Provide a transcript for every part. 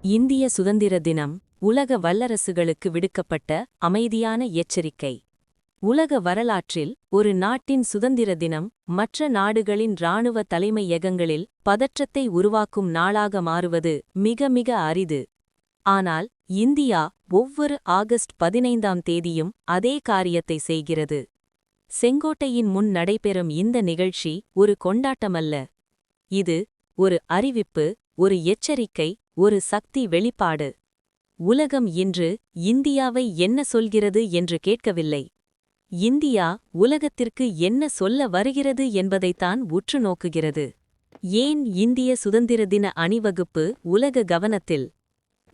இந்திய சுதந்திர தினம் உலக வல்லரசுகளுக்கு விடுக்கப்பட்ட அமைதியான எச்சரிக்கை. உலக வரலாற்றில் ஒரு நாட்டின் சுதந்திர தினம் மற்ற நாடுகளின் இராணுவ தலைமையகங்களில் பதற்றத்தை உருவாக்கும் நாளாக மாறுவது மிக மிக அரிது. ஆனால் இந்தியா ஒவ்வொரு ஆகஸ்ட் 15ஆம் தேதியும் அதே காரியத்தை செய்கிறது. செங்கோட்டையின் முன் நடைபெறும் இந்த நிகழ்ச்சி ஒரு கொண்டாட்டமல்ல. இது ஒரு அறிவிப்பு, ஒரு எச்சரிக்கை, ஒரு சக்தி வெளிப்பாடு. உலகம் இன்று இந்தியாவை என்ன சொல்கிறது என்று கேட்கவில்லை. இந்தியா உலகத்திற்கு என்ன சொல்ல வருகிறது என்பதைத்தான் உற்று நோக்குகிறது. ஏன் இந்திய சுதந்திர தின அணிவகுப்பு உலக கவனத்தில்?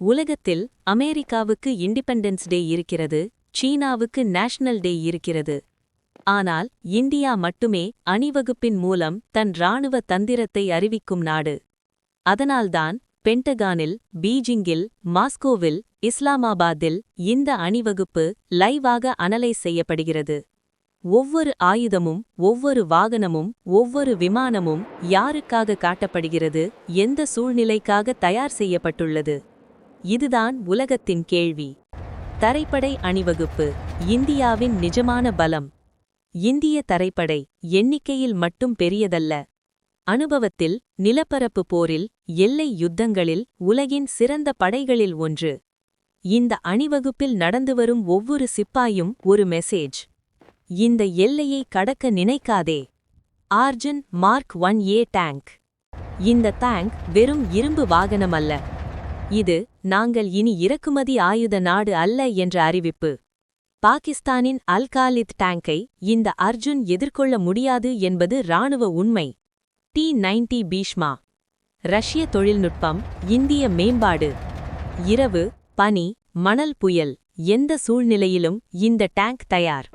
உலகத்தில் அமெரிக்காவுக்கு இண்டிபெண்டன்ஸ் டே இருக்கிறது, சீனாவுக்கு நேஷனல் டே இருக்கிறது. ஆனால் இந்தியா மட்டுமே அணிவகுப்பின் மூலம் தன் இராணுவ தந்திரத்தை அறிவிக்கும் நாடு. அதனால்தான் பென்டகானில், பீஜிங்கில், மாஸ்கோவில், இஸ்லாமாபாத்தில் இந்த அணிவகுப்பு லைவாக அனலைஸ் செய்யப்படுகிறது. ஒவ்வொரு ஆயுதமும், ஒவ்வொரு வாகனமும், ஒவ்வொரு விமானமும் யாருக்காக காட்டப்படுகிறது, எந்த சூழ்நிலைக்காக தயார் செய்யப்பட்டுள்ளது? இதுதான் உலகத்தின் கேள்வி. தரைப்படை அணிவகுப்பு இந்தியாவின் நிஜமான பலம். இந்திய தரைப்படை எண்ணிக்கையில் மட்டும் பெரியதல்ல. அனுபவத்தில், நிலப்பரப்பு போரில், எல்லை யுத்தங்களில் உலகின் சிறந்த படைகளில் ஒன்று. இந்த அணிவகுப்பில் நடந்துவரும் ஒவ்வொரு சிப்பாயும் ஒரு மெசேஜ். இந்த எல்லையை கடக்க நினைக்காதே. Organ mark 1A tank. இந்த டேங்க் வெறும் இரும்பு வாகனமல்ல. இது நாங்கள் இனி இறக்குமதி ஆயுத நாடு அல்ல என்ற அறிவிப்பு. பாகிஸ்தானின் அல்-காலித் டேங்கை இந்த அர்ஜுன் எதிர்கொள்ள முடியாது என்பது இராணுவ உண்மை. T-90 பீஷ்மா. ரஷ்ய தொழில்நுட்பம், இந்திய மேம்பாடு. இரவு, பனி, மணல் புயல், எந்த சூழ்நிலையிலும் இந்த டேங்க் தயார்.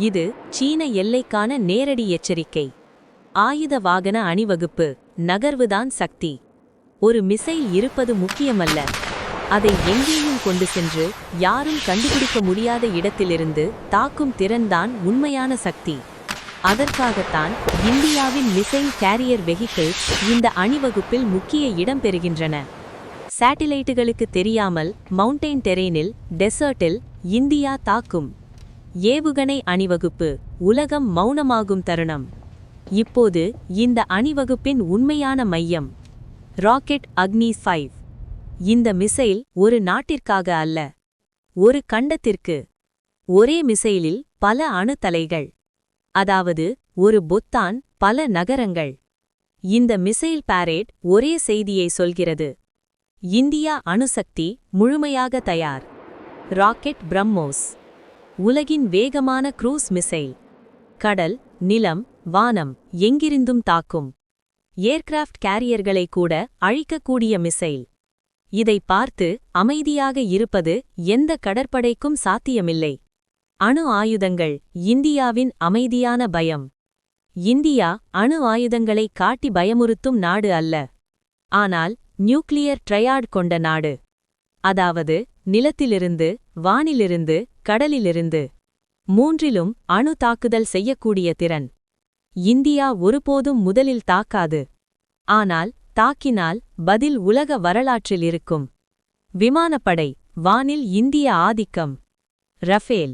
இது சீன எல்லைக்கான நேரடி எச்சரிக்கை. ஆயுத வாகன அணிவகுப்பு, நகர்வுதான் சக்தி. ஒரு மிசைல் இருப்பது முக்கியமல்ல. அதை எங்கேயும் கொண்டு சென்று யாரும் கண்டுபிடிக்க முடியாத இடத்திலிருந்து தாக்கும் திறன்தான் உண்மையான சக்தி. அதற்காகத்தான் இந்தியாவின் மிசைல் கேரியர் வெஹிக்கிள்ஸ் இந்த அணிவகுப்பில் முக்கிய இடம் பெறுகின்றன. சேட்டிலைட்டுகளுக்கு தெரியாமல் மவுண்டெயின் டெரெயினில், டெசர்ட்டில் இந்தியா தாக்கும். ஏவுகணை அணிவகுப்பு, உலகம் மௌனமாகும் தருணம். இப்போது இந்த அணிவகுப்பின் உண்மையான மையம். ராக்கெட் அக்னி 5. இந்த மிசைல் ஒரு நாட்டிற்காக அல்ல, ஒரு கண்டத்திற்கு. ஒரே மிசைலில் பல அணுத்தலைகள். அதாவது ஒரு பொத்தான், பல நகரங்கள். இந்த மிசைல் பாரேட் ஒரே செய்தியை சொல்கிறது. இந்தியா அணுசக்தி முழுமையாக தயார். ராக்கெட் பிரம்மோஸ், உலகின் வேகமான க்ரூஸ் மிசைல். கடல், நிலம், வானம் எங்கிருந்தும் தாக்கும். ஏர்கிராஃப்ட் கேரியர்களை கூட அழிக்கக்கூடிய மிசைல். இதை பார்த்து அமைதியாக இருப்பது எந்த கடற்படைக்கும் சாத்தியமில்லை. அணு ஆயுதங்கள் இந்தியாவின் அமைதியான பயம். இந்தியா அணு ஆயுதங்களை காட்டி பயமுறுத்தும் நாடு அல்ல. ஆனால் நியூக்ளியர் ட்ரையாட் கொண்ட நாடு. அதாவது நிலத்திலிருந்து, வானிலிருந்து, கடலிலிருந்து மூன்றிலும் அணு தாக்குதல் செய்யக்கூடிய திறன். இந்தியா ஒருபோதும் முதலில் தாக்காது. ஆனால் தாக்கினால் பதில் உலக வரலாற்றில் இருக்கும். விமானப்படை, வானில் இந்திய ஆதிக்கம். ரஃபேல்.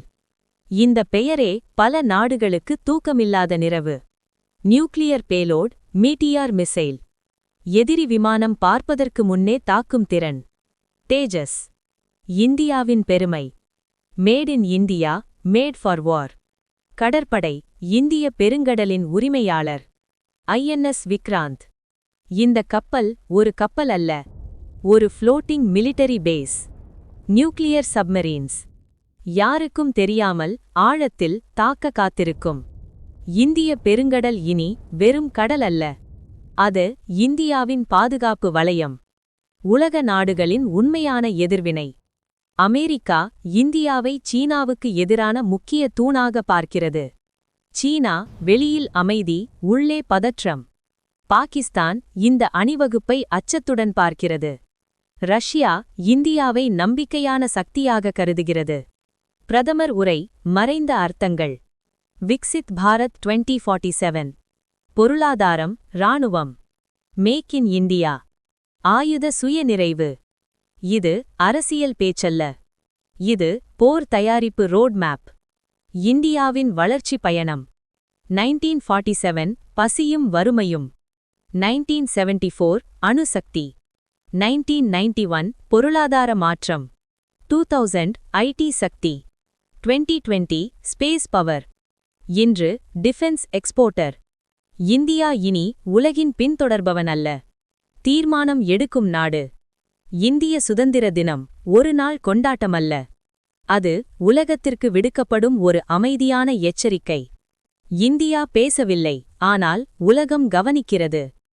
இந்த பெயரே பல நாடுகளுக்கு தூக்கமில்லாத நிரவு. Nuclear payload, meteor missile. எதிரி விமானம் பார்ப்பதற்கு முன்னே தாக்கும் திறன். தேஜஸ். இந்தியாவின் பெருமை. Made in India, made for war. கடற்படை, இந்திய பெருங்கடலின் உரிமையாளர். INS விக்ராந்த். இந்த கப்பல் ஒரு கப்பல் அல்ல, ஒரு floating military base. Nuclear submarines. யாருக்கும் தெரியாமல் ஆழத்தில் தாக்க காத்திருக்கும். இந்திய பெருங்கடல் இனி வெறும் கடல் அல்ல, அது இந்தியாவின் பாதுகாப்பு வளையம். உலக நாடுகளின் உண்மையான எதிர்வினை. அமெரிக்கா இந்தியாவை சீனாவுக்கு எதிரான முக்கிய தூணாக பார்க்கிறது. சீனா வெளியில் அமைதி, உள்ளே பதற்றம். பாகிஸ்தான் இந்த அணிவகுப்பை அச்சத்துடன் பார்க்கிறது. ரஷ்யா இந்தியாவை நம்பிக்கையான சக்தியாக கருதுகிறது. பிரதமர் உரை, மறைந்த அர்த்தங்கள். விக்சித் பாரத் 2047. பொருளாதாரம், இராணுவம். Make in India. ஆயுத சுயநிறைவு. இது அரசியல் பேச்சல்ல. இது போர் தயாரிப்பு ரோட் மேப். இந்தியாவின் வளர்ச்சி பயணம். 1947 பசியும் வறுமையும். 1974 அணுசக்தி. 1991 பொருளாதார மாற்றம். 2000 ஐடி சக்தி. 2020 ஸ்பேஸ் பவர். இன்று டிஃபென்ஸ் எக்ஸ்போர்ட்டர். இந்தியா இனி உலகின் பின்தொடர்பவன் அல்ல, தீர்மானம் எடுக்கும் நாடு. இந்திய சுதந்திர தினம் ஒரு நாள் கொண்டாட்டமல்ல, அது உலகத்திற்கு விடுக்கப்படும் ஒரு அமைதியான எச்சரிக்கை. இந்தியா பேசவில்லை, ஆனால் உலகம் கவனிக்கிறது.